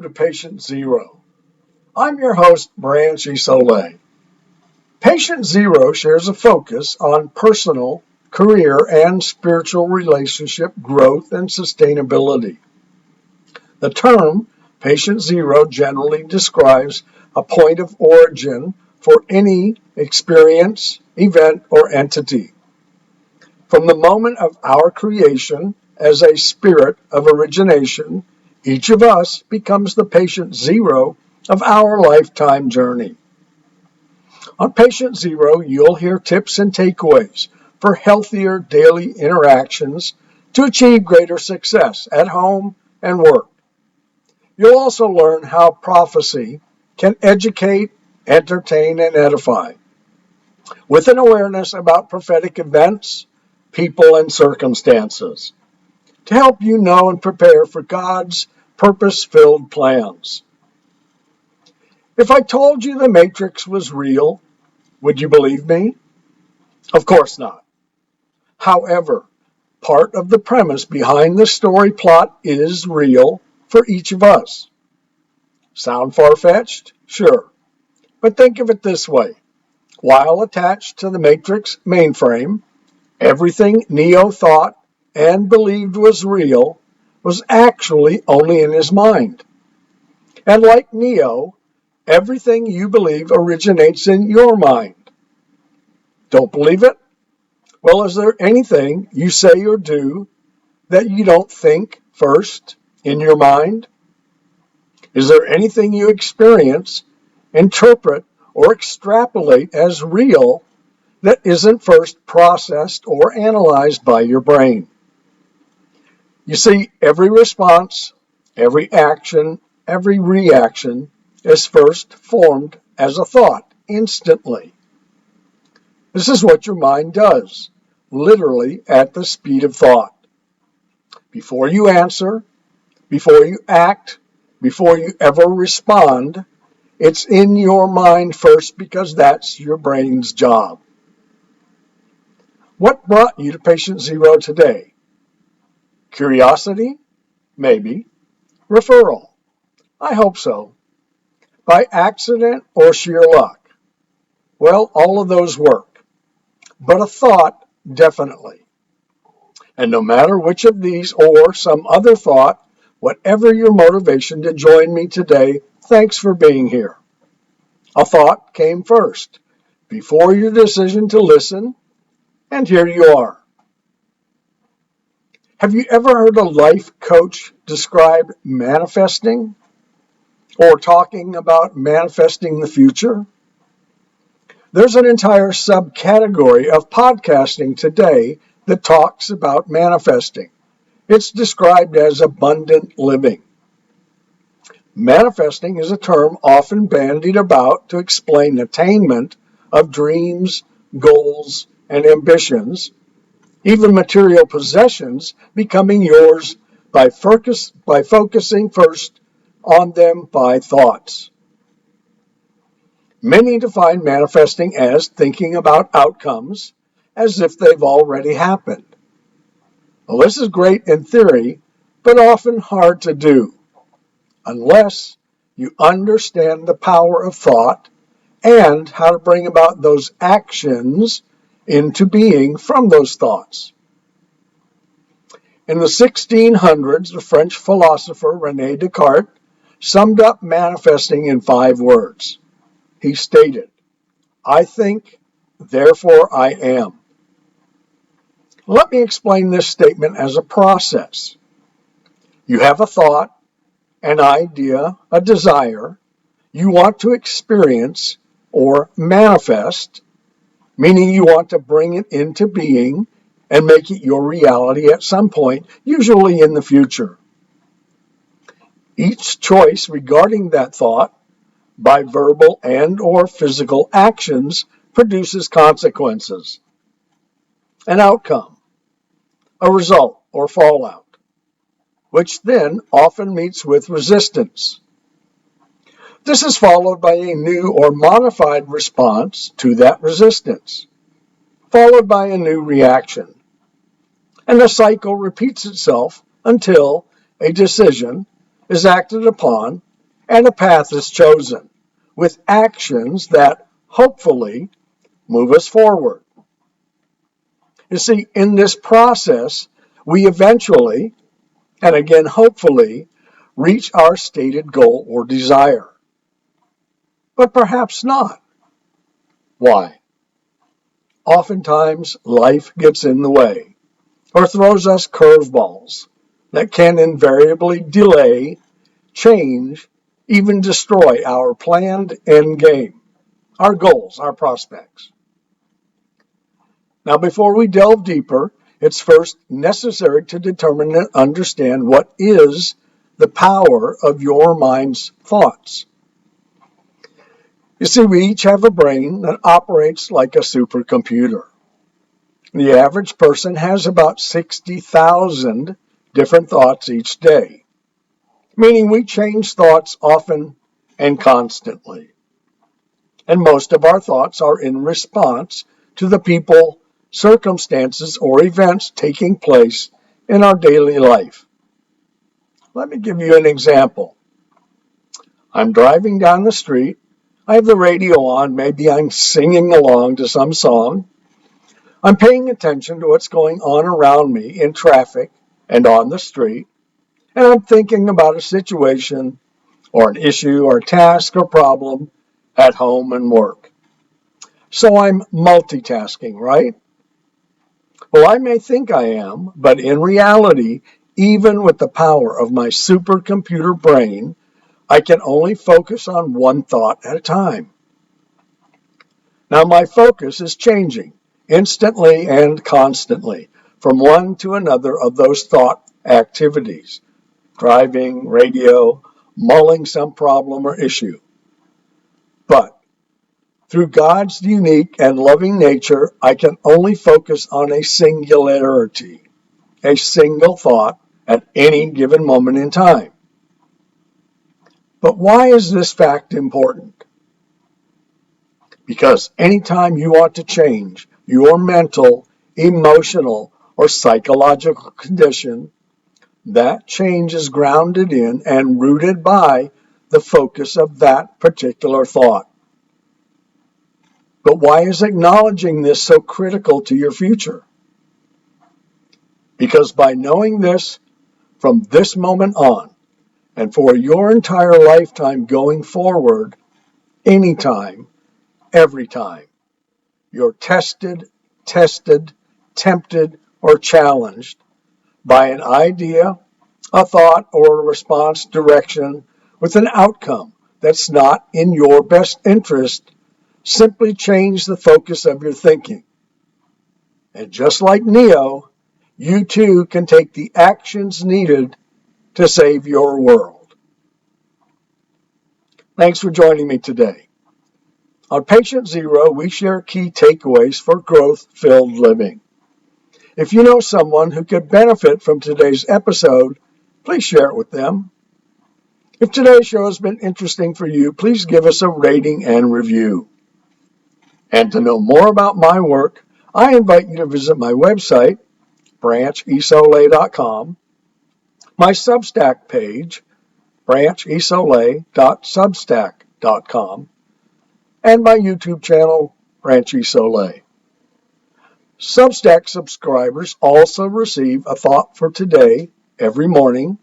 Welcome to Patient Zero. I'm your host, Branch Isole. Patient Zero shares a focus on personal, career, and spiritual relationship growth and sustainability. The term Patient Zero generally describes a point of origin for any experience, event, or entity. From the moment of our creation as a spirit of origination, each of us becomes the patient zero of our lifetime journey. On Patient Zero, you'll hear tips and takeaways for healthier daily interactions to achieve greater success at home and work. You'll also learn how prophecy can educate, entertain, and edify, with an awareness about prophetic events, people, and circumstances, to help you know and prepare for God's purpose-filled plans. If I told you the Matrix was real, would you believe me? Of course not. However, part of the premise behind the story plot is real for each of us. Sound far-fetched? Sure. But think of it this way. While attached to the Matrix mainframe, everything Neo thought and believed was real was actually only in his mind. And like Neo, everything you believe originates in your mind. Don't believe it? Well, is there anything you say or do that you don't think first in your mind? Is there anything you experience, interpret, or extrapolate as real that isn't first processed or analyzed by your brain? You see, every response, every action, every reaction is first formed as a thought instantly. This is what your mind does, literally at the speed of thought. Before you answer, before you act, before you ever respond, it's in your mind first because that's your brain's job. What brought you to Patient Zero today? Curiosity? Maybe. Referral? I hope so. By accident or sheer luck? Well, all of those work. But a thought, definitely. And no matter which of these or some other thought, whatever your motivation to join me today, thanks for being here. A thought came first, before your decision to listen, and here you are. Have you ever heard a life coach describe manifesting? Or talking about manifesting the future? There's an entire subcategory of podcasting today that talks about manifesting. It's described as abundant living. Manifesting is a term often bandied about to explain attainment of dreams, goals, and ambitions, even material possessions becoming yours by focusing first on them by thoughts. Many define manifesting as thinking about outcomes as if they've already happened. Well, this is great in theory, but often hard to do, unless you understand the power of thought and how to bring about those actions into being from those thoughts. In the 1600s, the French philosopher René Descartes summed up manifesting in 5 words. He stated, "I think, therefore I am." Let me explain this statement as a process. You have a thought, an idea, a desire you want to experience or manifest, meaning you want to bring it into being and make it your reality at some point, usually in the future. Each choice regarding that thought, by verbal and or physical actions, produces consequences, an outcome, a result or fallout, which then often meets with resistance. This is followed by a new or modified response to that resistance, followed by a new reaction. And the cycle repeats itself until a decision is acted upon and a path is chosen with actions that hopefully move us forward. You see, in this process, we eventually, and again hopefully, reach our stated goal or desire. But perhaps not. Why? Oftentimes, life gets in the way or throws us curveballs that can invariably delay, change, even destroy our planned end game, our goals, our prospects. Now, before we delve deeper, it's first necessary to determine and understand what is the power of your mind's thoughts. You see, we each have a brain that operates like a supercomputer. The average person has about 60,000 different thoughts each day, meaning we change thoughts often and constantly. And most of our thoughts are in response to the people, circumstances, or events taking place in our daily life. Let me give you an example. I'm driving down the street. I have the radio on. Maybe I'm singing along to some song. I'm paying attention to what's going on around me in traffic and on the street. And I'm thinking about a situation or an issue or task or problem at home and work. So I'm multitasking, right? Well, I may think I am, but in reality, even with the power of my supercomputer brain, I can only focus on one thought at a time. Now, my focus is changing instantly and constantly from one to another of those thought activities, driving, radio, mulling some problem or issue. But through God's unique and loving nature, I can only focus on a singularity, a single thought at any given moment in time. But why is this fact important? Because anytime you want to change your mental, emotional, or psychological condition, that change is grounded in and rooted by the focus of that particular thought. But why is acknowledging this so critical to your future? Because by knowing this from this moment on, and for your entire lifetime going forward, anytime, every time, you're tested, tempted, or challenged by an idea, a thought, or a response direction with an outcome that's not in your best interest, simply change the focus of your thinking. And just like Neo, you too can take the actions needed to save your world. Thanks for joining me today. On Patient Zero, we share key takeaways for growth-filled living. If you know someone who could benefit from today's episode, please share it with them. If today's show has been interesting for you, please give us a rating and review. And to know more about my work, I invite you to visit my website, branchisole.com, my Substack page, branchisole.substack.com, and my YouTube channel, Branch Isole. Substack subscribers also receive a thought for today every morning,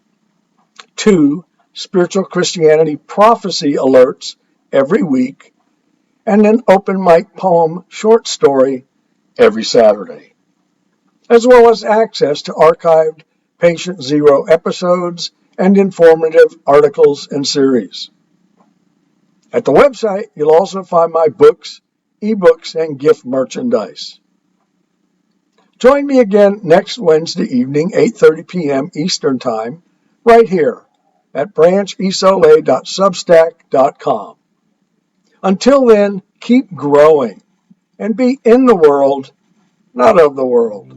2 spiritual Christianity prophecy alerts every week, and an open mic poem short story every Saturday, as well as access to archived Patient Zero episodes and informative articles and series. At the website, you'll also find my books, ebooks, and gift merchandise. Join me again next Wednesday evening, 8:30 p.m. Eastern Time, right here at branchisole.substack.com. Until then, keep growing and be in the world, not of the world.